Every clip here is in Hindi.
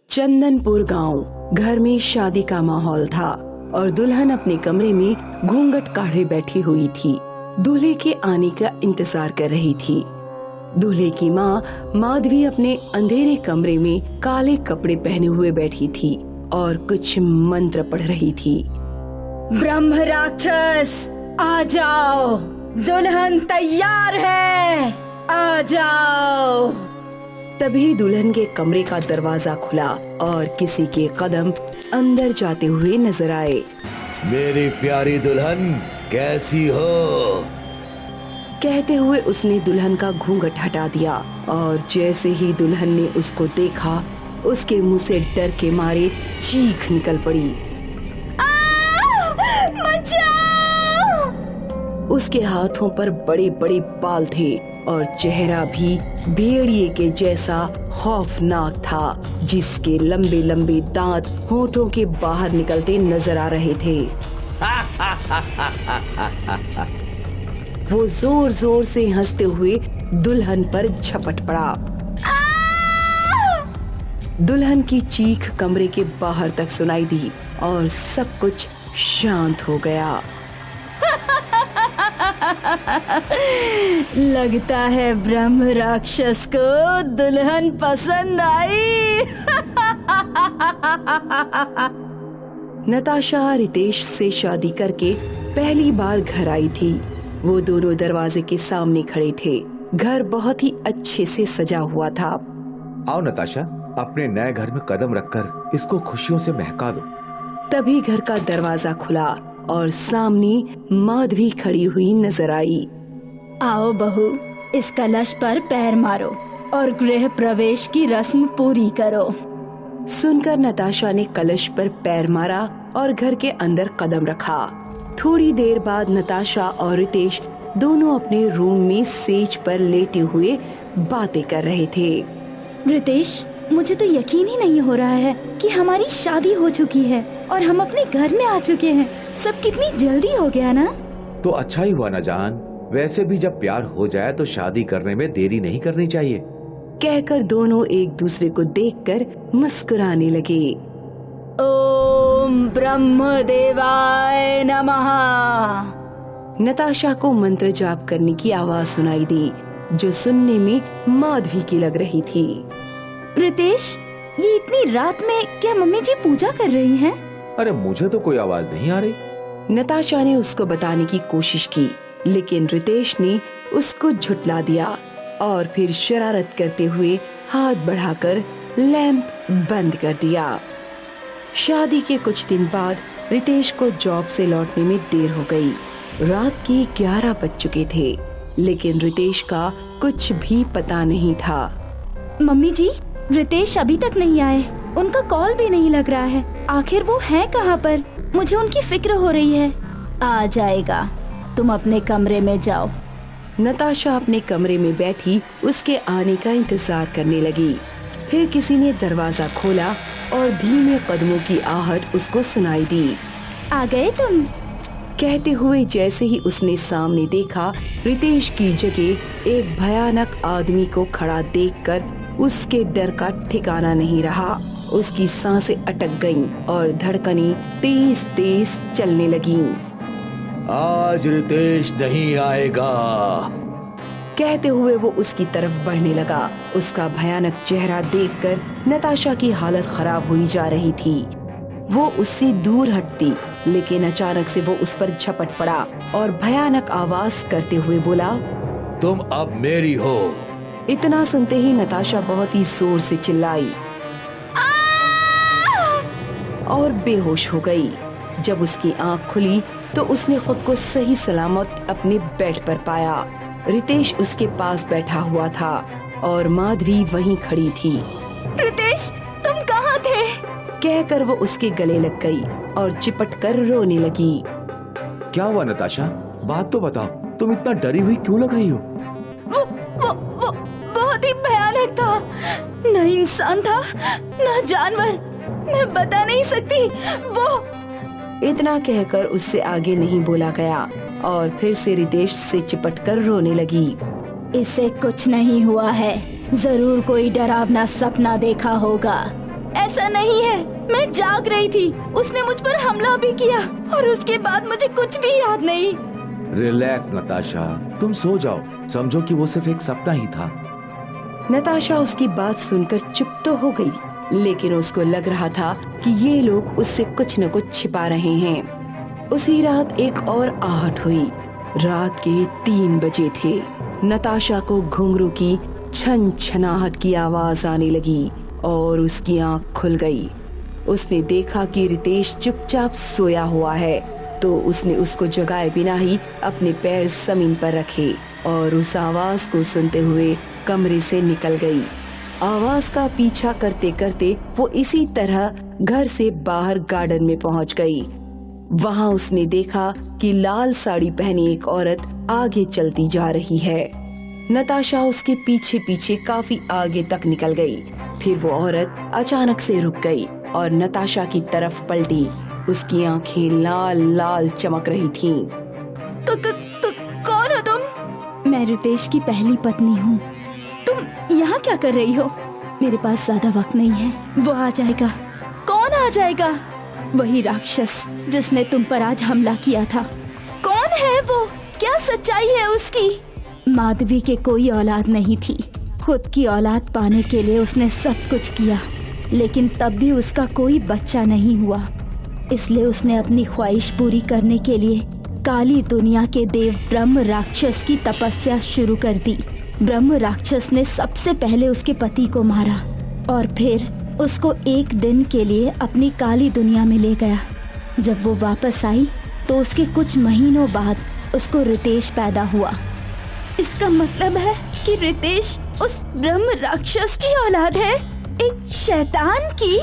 चंदनपुर गांव। घर में शादी का माहौल था और दुल्हन अपने कमरे में घूंघट काढ़े बैठी हुई थी। दूल्हे के आने का इंतजार कर रही थी। दूल्हे की माँ माधवी अपने अंधेरे कमरे में काले कपड़े पहने हुए बैठी थी और कुछ मंत्र पढ़ रही थी। ब्रह्म राक्षस आ जाओ, दुल्हन तैयार है, आ जाओ। तभी दुल्हन के कमरे का दरवाजा खुला और किसी के कदम अंदर जाते हुए नजर आए। मेरी प्यारी दुल्हन कैसी हो? कहते हुए उसने दुल्हन का घूंघट हटा दिया और जैसे ही दुल्हन ने उसको देखा, उसके मुंह से डर के मारे चीख निकल पड़ी। बचाओ! उसके हाथों पर बड़े बड़े बाल थे और चेहरा भी भेड़िए के जैसा खौफनाक था, जिसके लंबे लंबे दांत होठों के बाहर निकलते नजर आ रहे थे। वो जोर जोर से हंसते हुए दुल्हन पर झपट पड़ा। दुल्हन की चीख कमरे के बाहर तक सुनाई दी और सब कुछ शांत हो गया। लगता है ब्रह्म राक्षस को दुल्हन पसंद आई। नताशा रितेश से शादी करके पहली बार घर आई थी। वो दोनों दरवाजे के सामने खड़े थे। घर बहुत ही अच्छे से सजा हुआ था। आओ नताशा, अपने नए घर में कदम रखकर इसको खुशियों से महका दो। तभी घर का दरवाजा खुला और सामने माधवी खड़ी हुई नजर आई। आओ बहू, इस कलश पर पैर मारो और गृह प्रवेश की रस्म पूरी करो। सुनकर नताशा ने कलश पर पैर मारा और घर के अंदर कदम रखा। थोड़ी देर बाद नताशा और रितेश दोनों अपने रूम में सेज पर लेटे हुए बातें कर रहे थे। रितेश, मुझे तो यकीन ही नहीं हो रहा है कि हमारी शादी हो चुकी है और हम अपने घर में आ चुके हैं। सब कितनी जल्दी हो गया ना। तो अच्छा ही हुआ ना जान। वैसे भी जब प्यार हो जाए तो शादी करने में देरी नहीं करनी चाहिए। कहकर दोनों एक दूसरे को देखकर मुस्कुराने लगे। ओम ब्रह्म देवाय नमः। नताशा को मंत्र जाप करने की आवाज सुनाई दी, जो सुनने में माधवी की लग रही थी। रितेश, ये इतनी रात में क्या मम्मी जी पूजा कर रही हैं? अरे मुझे तो कोई आवाज नहीं आ रही। नताशा ने उसको बताने की कोशिश की, लेकिन रितेश ने उसको झुठला दिया और फिर शरारत करते हुए हाथ बढ़ाकर लैंप बंद कर दिया। शादी के कुछ दिन बाद रितेश को जॉब से लौटने में देर हो गई। रात के 11 बज चुके थे, लेकिन रितेश का कुछ भी पता नहीं था। मम्मी जी, रितेश अभी तक नहीं आए। उनका कॉल भी नहीं लग रहा है। आखिर वो है कहाँ पर? मुझे उनकी फिक्र हो रही है। आ जाएगा, तुम अपने कमरे में जाओ। नताशा अपने कमरे में बैठी उसके आने का इंतजार करने लगी। फिर किसी ने दरवाजा खोला और धीमे कदमों की आहट उसको सुनाई दी। आ गए तुम? कहते हुए जैसे ही उसने सामने देखा, रितेश की जगह एक भयानक आदमी को खड़ा देखकर उसके डर का ठिकाना नहीं रहा। उसकी सांसें अटक गईं और धड़कनें तेज तेज चलने लगीं। आज रितेश नहीं आएगा। कहते हुए वो उसकी तरफ बढ़ने लगा। उसका भयानक चेहरा देखकर नताशा की हालत खराब हुई जा रही थी। वो उससे दूर हटती, लेकिन अचानक से वो उस पर झपट पड़ा और भयानक आवाज करते हुए बोला, तुम अब मेरी हो। इतना सुनते ही नताशा बहुत ही जोर से चिल्लाई और बेहोश हो गई। जब उसकी आंख खुली तो उसने खुद को सही सलामत अपने बेड पर पाया। रितेश उसके पास बैठा हुआ था और माधवी वहीं खड़ी थी। रितेश, तुम कहाँ थे? कहकर वो उसके गले लग गई और चिपटकर रोने लगी। क्या हुआ नताशा? बात तो बताओ, तुम इतना डरी हुई क्यों लग रही हो? वो बहुत ही भयानक था। न इंसान था, न जानवर। मैं बता नहीं सकती। वो इतना कहकर उससे आगे नहीं बोला गया और फिर से रितेश से चिपटकर रोने लगी। इसे कुछ नहीं हुआ है, जरूर कोई डरावना सपना देखा होगा। ऐसा नहीं है, मैं जाग रही थी। उसने मुझ पर हमला भी किया और उसके बाद मुझे कुछ भी याद नहीं। रिलैक्स नताशा, तुम सो जाओ। समझो कि वो सिर्फ एक सपना ही था। नताशा उसकी बात सुनकर चुप तो हो गई, लेकिन उसको लग रहा था कि ये लोग उससे कुछ न कुछ छिपा रहे हैं। उसी रात एक और आहट हुई। रात के 3 बजे थे। नताशा को घुंघरू की छन छनाहट की आवाज आने लगी और उसकी आंख खुल गई। उसने देखा कि रितेश चुपचाप सोया हुआ है, तो उसने उसको जगाए बिना ही अपने पैर जमीन पर रखे और उस आवाज को सुनते हुए कमरे से निकल गई। आवाज का पीछा करते करते वो इसी तरह घर से बाहर गार्डन में पहुंच गई। वहां उसने देखा कि लाल साड़ी पहनी एक औरत आगे चलती जा रही है। नताशा उसके पीछे पीछे काफी आगे तक निकल गई। फिर वो औरत अचानक से रुक गई और नताशा की तरफ पलटी। उसकी आंखें लाल लाल चमक रही थीं। कौन हो तुम? मैं रितेश की पहली पत्नी हूँ। तुम यहाँ क्या कर रही हो? मेरे पास ज्यादा वक्त नहीं है, वो आ जाएगा। कौन आ जाएगा? वही राक्षस जिसने तुम पर आज हमला किया था। कौन है वो? क्या सच्चाई है उसकी? माधवी के कोई औलाद नहीं थी। खुद की औलाद पाने के लिए उसने सब कुछ किया, लेकिन तब भी उसका कोई बच्चा नहीं हुआ। इसलिए उसने अपनी ख्वाहिश पूरी करने के लिए काली दुनिया के देव ब्रह्म राक्षस की तपस्या शुरू कर दी। ब्रह्म राक्षस ने सबसे पहले उसके पति को मारा और फिर उसको एक दिन के लिए अपनी काली दुनिया में ले गया। जब वो वापस आई तो उसके कुछ महीनों बाद उसको रितेश पैदा हुआ। इसका मतलब है कि रितेश उस ब्रह्म राक्षस की औलाद है, एक शैतान की।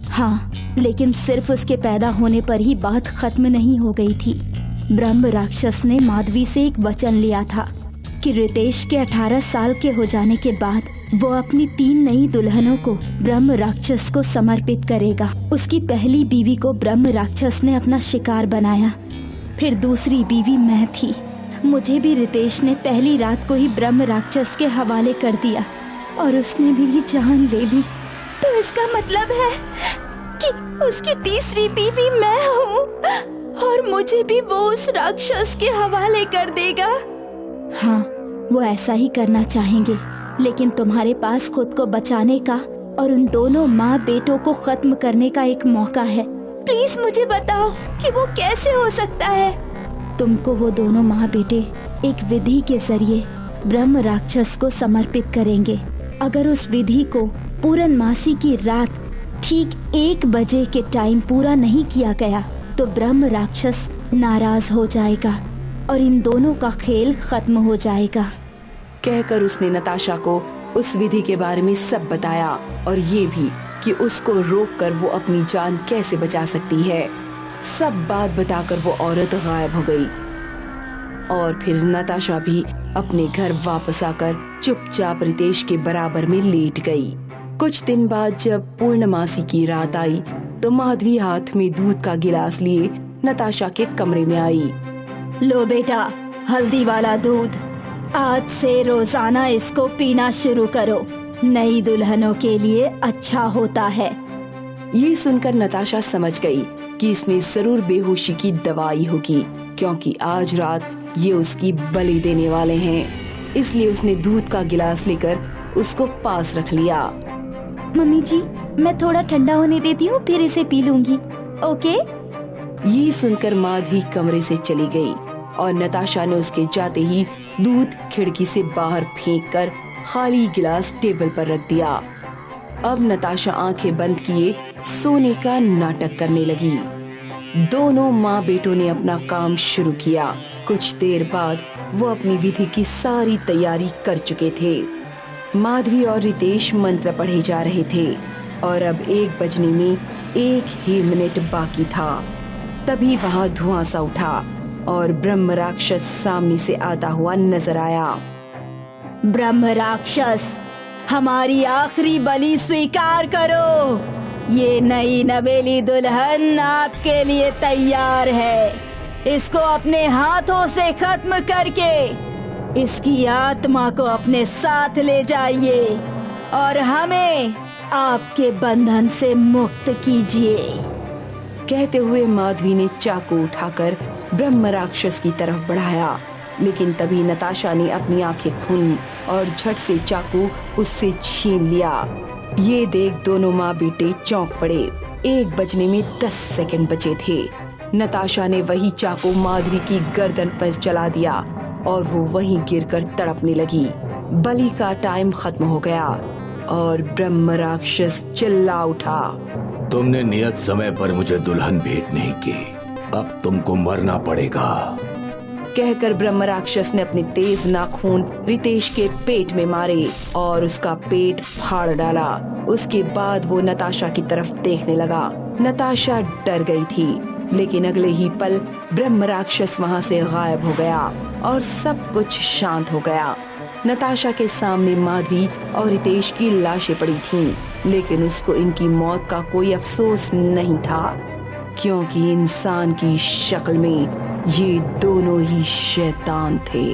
हाँ, लेकिन सिर्फ उसके पैदा होने पर ही बात खत्म नहीं हो गई थी। ब्रह्म राक्षस ने माधवी से एक वचन लिया था कि रितेश के 18 साल के हो जाने के बाद वो अपनी 3 नई दुल्हनों को ब्रह्म राक्षस को समर्पित करेगा। उसकी पहली बीवी को ब्रह्म राक्षस ने अपना शिकार बनाया, फिर दूसरी बीवी मैं थी। मुझे भी रितेश ने पहली रात को ही ब्रह्म राक्षस के हवाले कर दिया और उसने मेरी जान ले ली। तो इसका मतलब है कि उसकी तीसरी बीवी मैं हूँ और मुझे भी वो उस राक्षस के हवाले कर देगा। हाँ, वो ऐसा ही करना चाहेंगे, लेकिन तुम्हारे पास खुद को बचाने का और उन दोनों माँ बेटों को खत्म करने का एक मौका है। प्लीज मुझे बताओ कि वो कैसे हो सकता है। तुमको वो दोनों माँ बेटे एक विधि के जरिए ब्रह्म राक्षस को समर्पित करेंगे। अगर उस विधि को पूर्णमासी की रात ठीक 1 बजे के टाइम पूरा नहीं किया गया तो ब्रह्म राक्षस नाराज हो जाएगा और इन दोनों का खेल खत्म हो जाएगा। कहकर उसने नताशा को उस विधि के बारे में सब बताया और ये भी कि उसको रोककर वो अपनी जान कैसे बचा सकती है। सब बात बताकर वो औरत गायब हो गई और फिर नताशा भी अपने घर वापस आकर चुपचाप रितेश के बराबर में लेट गई। कुछ दिन बाद जब पूर्णमासी की रात आई तो माधवी हाथ में दूध का गिलास लिए नताशा के कमरे में आई। लो बेटा, हल्दी वाला दूध। आज से रोजाना इसको पीना शुरू करो। नई दुल्हनों के लिए अच्छा होता है। ये सुनकर नताशा समझ गई कि इसमें जरूर बेहोशी की दवाई होगी, क्योंकि आज रात ये उसकी बलि देने वाले हैं। इसलिए उसने दूध का गिलास लेकर उसको पास रख लिया। मम्मी जी, मैं थोड़ा ठंडा होने देती हूँ, फिर इसे पी लूंगी। ओके? ये सुनकर माधवी कमरे से चली गई और नताशा ने उसके जाते ही दूध खिड़की से बाहर फेंककर खाली गिलास टेबल पर रख दिया। अब नताशा आंखें बंद किए सोने का नाटक करने लगी। दोनों माँ बेटों ने अपना काम शुरू किया। कुछ देर बाद वो अपनी विधि की सारी तैयारी कर चुके थे। माधवी और रितेश मंत्र पढ़े जा रहे थे और अब 1 बजने में 1 ही मिनट बाकी था। तभी वहाँ धुआं सा उठा और ब्रह्म राक्षस सामने से आता हुआ नजर आया। ब्रह्म राक्षस, हमारी आखिरी बलि स्वीकार करो। ये नई नवेली दुल्हन आपके लिए तैयार है। इसको अपने हाथों से खत्म करके इसकी आत्मा को अपने साथ ले जाइए और हमें आपके बंधन से मुक्त कीजिए। कहते हुए माधवी ने चाकू उठाकर ब्रह्म राक्षस की तरफ बढ़ाया, लेकिन तभी नताशा ने अपनी आंखें खोली और झट से चाकू उससे छीन लिया। ये देख दोनों माँ बेटे चौंक पड़े। 1 बजने में 10 सेकंड बचे थे। नताशा ने वही चाकू माधवी की गर्दन पर चला दिया और वो वहीं गिरकर तड़पने लगी। बलि का टाइम खत्म हो गया और ब्रह्म राक्षस चिल्ला उठा, तुमने नियत समय पर मुझे दुल्हन भेंट नहीं की, अब तुमको मरना पड़ेगा। कहकर ब्रह्म राक्षस ने अपने तेज नाखून रितेश के पेट में मारे और उसका पेट फाड़ डाला। उसके बाद वो नताशा की तरफ देखने लगा। नताशा डर गई थी, लेकिन अगले ही पल ब्रह्म राक्षस वहाँ से गायब हो गया और सब कुछ शांत हो गया। नताशा के सामने माधवी और रितेश की लाशें पड़ी थीं, लेकिन उसको इनकी मौत का कोई अफसोस नहीं था, क्योंकि इंसान की शक्ल में ये दोनों ही शैतान थे।